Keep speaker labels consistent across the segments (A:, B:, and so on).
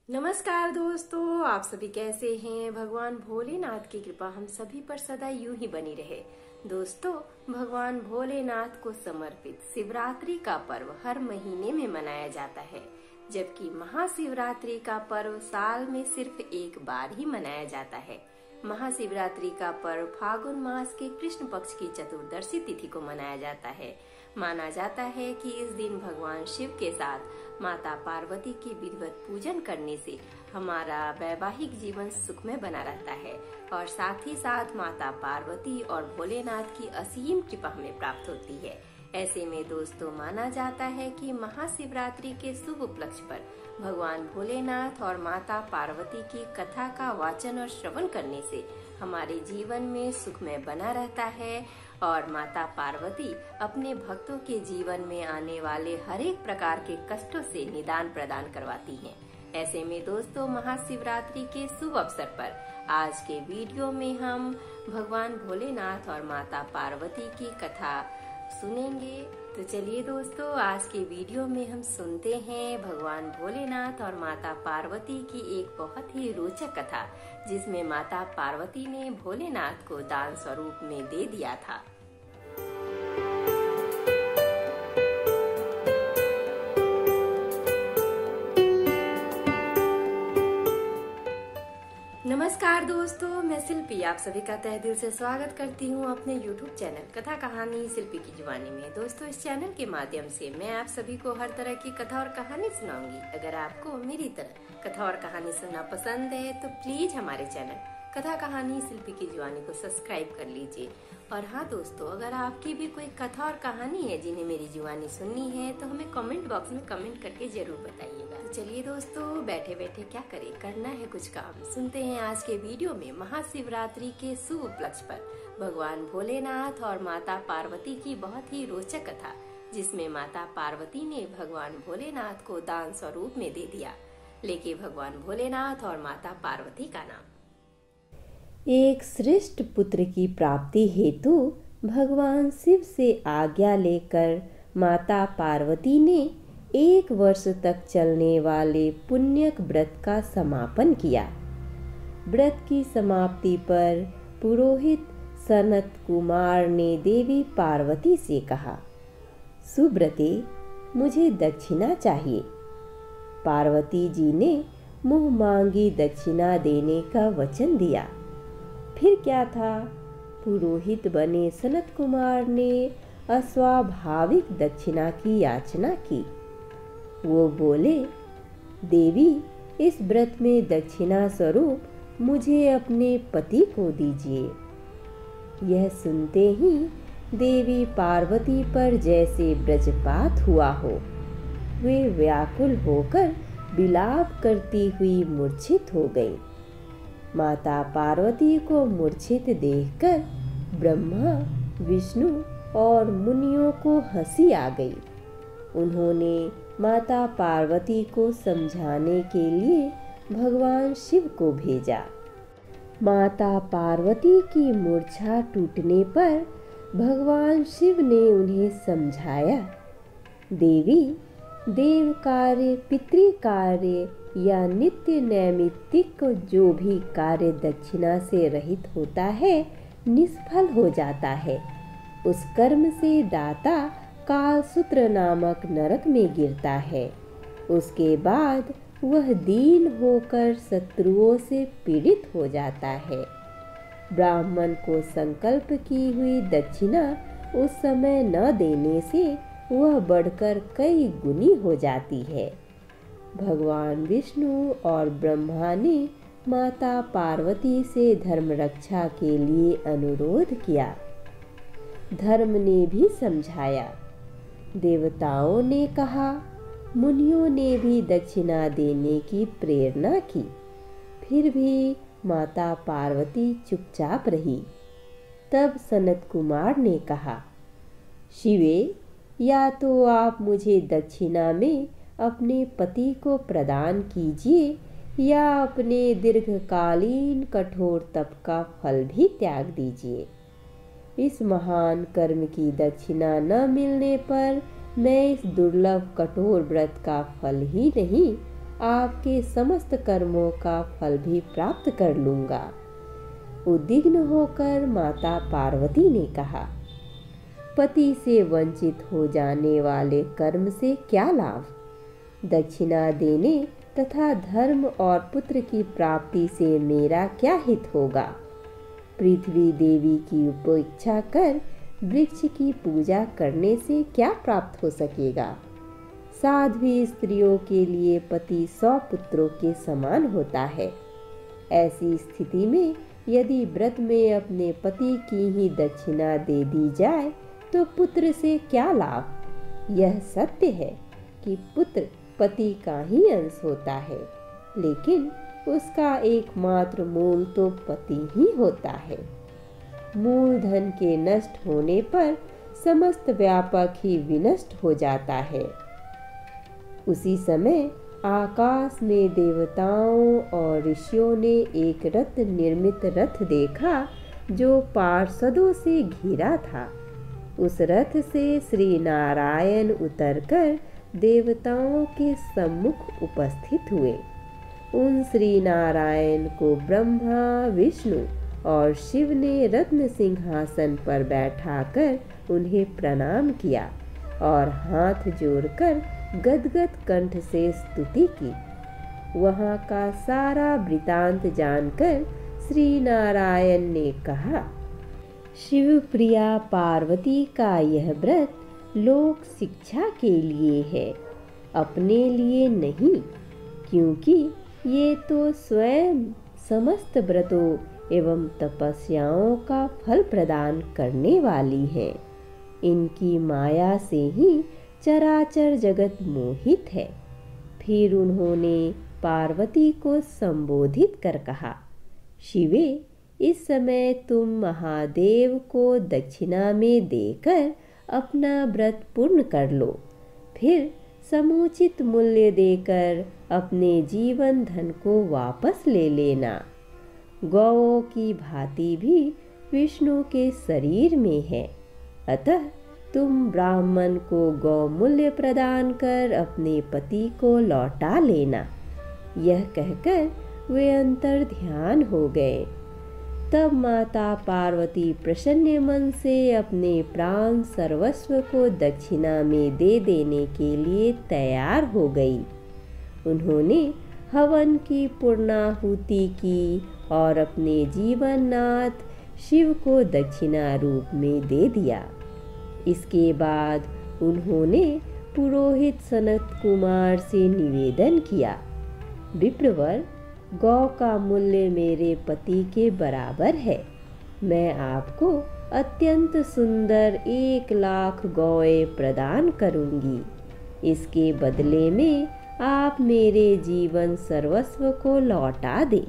A: नमस्कार दोस्तों, आप सभी कैसे हैं। भगवान भोलेनाथ की कृपा हम सभी पर सदा यूं ही बनी रहे। दोस्तों, भगवान भोलेनाथ को समर्पित शिवरात्रि का पर्व हर महीने में मनाया जाता है, जबकि महाशिवरात्रि का पर्व साल में सिर्फ एक बार ही मनाया जाता है। महाशिवरात्रि का पर्व फागुन मास के कृष्ण पक्ष की चतुर्दशी तिथि को मनाया जाता है। माना जाता है कि इस दिन भगवान शिव के साथ माता पार्वती की विधिवत पूजन करने से हमारा वैवाहिक जीवन सुखमय बना रहता है और साथ ही साथ माता पार्वती और भोलेनाथ की असीम कृपा हमें प्राप्त होती है। ऐसे में दोस्तों, माना जाता है कि महाशिवरात्रि के शुभ उपलक्ष्य पर भगवान भोलेनाथ और माता पार्वती की कथा का वाचन और श्रवण करने से हमारे जीवन में सुखमय बना रहता है और माता पार्वती अपने भक्तों के जीवन में आने वाले हर एक प्रकार के कष्टों से निदान प्रदान करवाती हैं। ऐसे में दोस्तों, महाशिवरात्रि के शुभ अवसर पर आज के वीडियो में हम भगवान भोलेनाथ और माता पार्वती की कथा सुनेंगे। तो चलिए दोस्तों, आज के वीडियो में हम सुनते हैं भगवान भोलेनाथ और माता पार्वती की एक बहुत ही रोचक कथा, जिसमें माता पार्वती ने भोलेनाथ को दान स्वरूप में दे दिया था। नमस्कार दोस्तों, मैं शिल्पी आप सभी का तहे दिल से स्वागत करती हूँ अपने YouTube चैनल कथा कहानी शिल्पी की जुबानी में। दोस्तों, इस चैनल के माध्यम से मैं आप सभी को हर तरह की कथा और कहानी सुनाऊंगी। अगर आपको मेरी तरह कथा और कहानी सुनना पसंद है तो प्लीज हमारे चैनल कथा कहानी शिल्पी की जुबानी को सब्सक्राइब कर लीजिए। और हाँ दोस्तों, अगर आपकी भी कोई कथा और कहानी है जिन्हें मेरी जुबानी सुननी है तो हमें कमेंट बॉक्स में कमेंट करके जरूर बताइएगा। तो चलिए दोस्तों, बैठे बैठे क्या करें, करना है कुछ काम। सुनते हैं आज के वीडियो में महाशिवरात्रि के शुभ उपलक्ष्य पर भगवान भोलेनाथ और माता पार्वती की बहुत ही रोचक कथा, जिसमें माता पार्वती ने भगवान भोलेनाथ को दान स्वरूप में दे दिया। लेके भगवान भोलेनाथ और माता पार्वती का नाम।
B: एक श्रेष्ठ पुत्र की प्राप्ति हेतु भगवान शिव से आज्ञा लेकर माता पार्वती ने 1 वर्ष तक चलने वाले पुण्यक व्रत का समापन किया। व्रत की समाप्ति पर पुरोहित सनत कुमार ने देवी पार्वती से कहा, सुब्रते, मुझे दक्षिणा चाहिए। पार्वती जी ने मुंह मांगी दक्षिणा देने का वचन दिया। फिर क्या था, पुरोहित बने सनत कुमार ने अस्वाभाविक दक्षिणा की याचना की। वो बोले, देवी, इस व्रत में दक्षिणा स्वरूप मुझे अपने पति को दीजिए। यह सुनते ही देवी पार्वती पर जैसे वज्रपात हुआ हो, वे व्याकुल होकर विलाप करती हुई मूर्छित हो गई। माता पार्वती को मूर्छित देखकर ब्रह्मा, विष्णु और मुनियों को हंसी आ गई। उन्होंने माता पार्वती को समझाने के लिए भगवान शिव को भेजा। माता पार्वती की मूर्छा टूटने पर भगवान शिव ने उन्हें समझाया, देवी, देव कार्य, पितृ कार्य या नित्य नैमित्तिक जो भी कार्य दक्षिणा से रहित होता है, निष्फल हो जाता है। उस कर्म से दाता कालसूत्र नामक नरक में गिरता है। उसके बाद वह दीन होकर शत्रुओं से पीड़ित हो जाता है। ब्राह्मण को संकल्प की हुई दक्षिणा उस समय न देने से वह बढ़कर कई गुनी हो जाती है। भगवान विष्णु और ब्रह्मा ने माता पार्वती से धर्म रक्षा के लिए अनुरोध किया। धर्म ने भी समझाया। देवताओं ने कहा, मुनियों ने भी दक्षिणा देने की प्रेरणा की। फिर भी माता पार्वती चुपचाप रही। तब सनत कुमार ने कहा, शिवे, या तो आप मुझे दक्षिणा में अपने पति को प्रदान कीजिए या अपने दीर्घकालीन कठोर तप का फल भी त्याग दीजिए। इस महान कर्म की दक्षिणा न मिलने पर मैं इस दुर्लभ कठोर व्रत का फल ही नहीं आपके समस्त कर्मों का फल भी प्राप्त कर लूंगा। उद्विग्न होकर माता पार्वती ने कहा, पति से वंचित हो जाने वाले कर्म से क्या लाभ? दक्षिणा देने तथा धर्म और पुत्र की प्राप्ति से मेरा क्या हित होगा? पृथ्वी देवी की उपेक्षा कर वृक्ष की पूजा करने से क्या प्राप्त हो सकेगा? साध्वी स्त्रियों के लिए पति 100 पुत्रों के समान होता है। ऐसी स्थिति में यदि व्रत में अपने पति की ही दक्षिणा दे दी जाए तो पुत्र से क्या लाभ? यह सत्य है कि पुत्र पति का ही अंश होता है, लेकिन उसका एकमात्र मूल तो पति ही होता है। मूलधन के नष्ट होने पर समस्त व्यापक ही विनष्ट हो जाता है। उसी समय आकाश में देवताओं और ऋषियों ने एक रत्न निर्मित रथ देखा जो पार्षदों से घिरा था। उस रथ से श्री नारायण उतरकर देवताओं के सम्मुख उपस्थित हुए। उन श्री नारायण को ब्रह्मा, विष्णु और शिव ने रत्न सिंहासन पर बैठाकर उन्हें प्रणाम किया और हाथ जोड़कर गदगद कंठ से स्तुति की। वहाँ का सारा वृतांत जानकर श्री नारायण ने कहा, शिव प्रिया पार्वती का यह व्रत लोक शिक्षा के लिए है, अपने लिए नहीं, क्योंकि ये तो स्वयं समस्त व्रतों एवं तपस्याओं का फल प्रदान करने वाली है। इनकी माया से ही चराचर जगत मोहित है। फिर उन्होंने पार्वती को संबोधित कर कहा, शिवे, इस समय तुम महादेव को दक्षिणा में देकर अपना व्रत पूर्ण कर लो। फिर समुचित मूल्य देकर अपने जीवन धन को वापस ले लेना। गौओं की भांति भी विष्णु के शरीर में है, अतः तुम ब्राह्मण को गौ मूल्य प्रदान कर अपने पति को लौटा लेना। यह कहकर वे अंतर ध्यान हो गए। तब माता पार्वती प्रसन्न मन से अपने प्राण सर्वस्व को दक्षिणा में दे देने के लिए तैयार हो गई। उन्होंने हवन की पूर्णाहुति की और अपने जीवननाथ शिव को दक्षिणा रूप में दे दिया। इसके बाद उन्होंने पुरोहित सनत कुमार से निवेदन किया, विप्रवर, गौ का मूल्य मेरे पति के बराबर है। मैं आपको अत्यंत सुंदर 1,00,000 गौएं प्रदान करूंगी। इसके बदले में आप मेरे जीवन सर्वस्व को लौटा दें।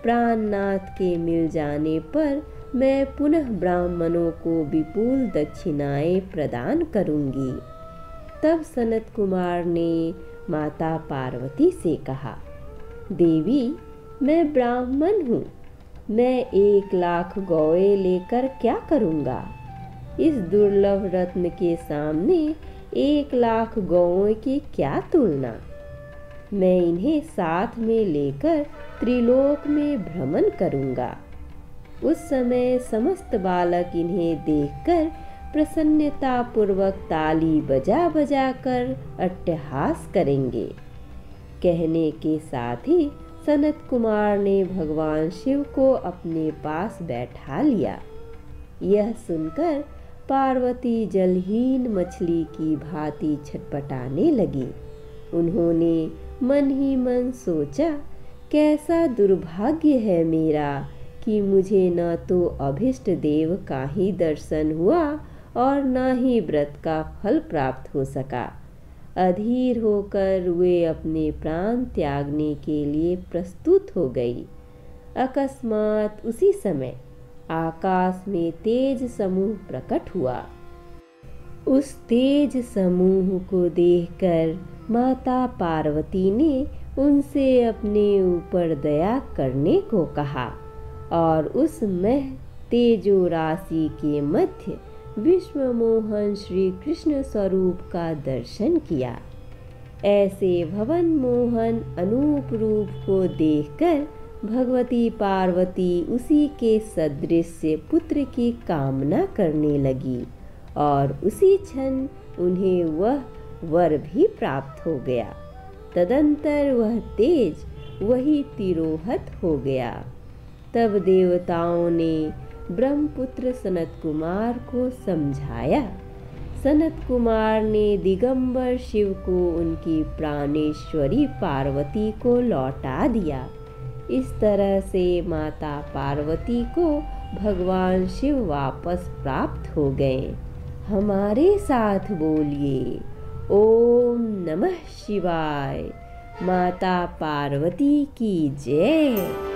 B: प्राणनाथ के मिल जाने पर मैं पुनः ब्राह्मणों को विपुल दक्षिणाएं प्रदान करूंगी। तब सनत कुमार ने माता पार्वती से कहा, देवी, मैं ब्राह्मण हूँ, मैं 1,00,000 गौएं लेकर क्या करूँगा? इस दुर्लभ रत्न के सामने 1,00,000 गौओं की क्या तुलना? मैं इन्हें साथ में लेकर त्रिलोक में भ्रमण करूँगा। उस समय समस्त बालक इन्हें देखकर प्रसन्नता पूर्वक ताली बजा बजा कर अट्टहास करेंगे। कहने के साथ ही सनत कुमार ने भगवान शिव को अपने पास बैठा लिया। यह सुनकर पार्वती जलहीन मछली की भांति छटपटाने लगी। उन्होंने मन ही मन सोचा, कैसा दुर्भाग्य है मेरा कि मुझे न तो अभिष्ट देव का ही दर्शन हुआ और न ही व्रत का फल प्राप्त हो सका। अधीर होकर वे अपने प्राण त्यागने के लिए प्रस्तुत हो गई। अकस्मात उसी समय आकाश में तेज समूह प्रकट हुआ। उस तेज समूह को देखकर माता पार्वती ने उनसे अपने ऊपर दया करने को कहा और उस मह तेजो राशि के मध्य विश्व मोहन श्री कृष्ण स्वरूप का दर्शन किया। ऐसे भवन मोहन अनूप रूप को देखकर भगवती पार्वती उसी के सदृश पुत्र की कामना करने लगी और उसी क्षण उन्हें वह वर भी प्राप्त हो गया। तदंतर वह तेज वही तिरोहत हो गया। तब देवताओं ने ब्रह्मपुत्र सनत कुमार को समझाया। सनत कुमार ने दिगंबर शिव को उनकी प्राणेश्वरी पार्वती को लौटा दिया। इस तरह से माता पार्वती को भगवान शिव वापस प्राप्त हो गए। हमारे साथ बोलिए ओम नमः शिवाय। माता पार्वती की जय।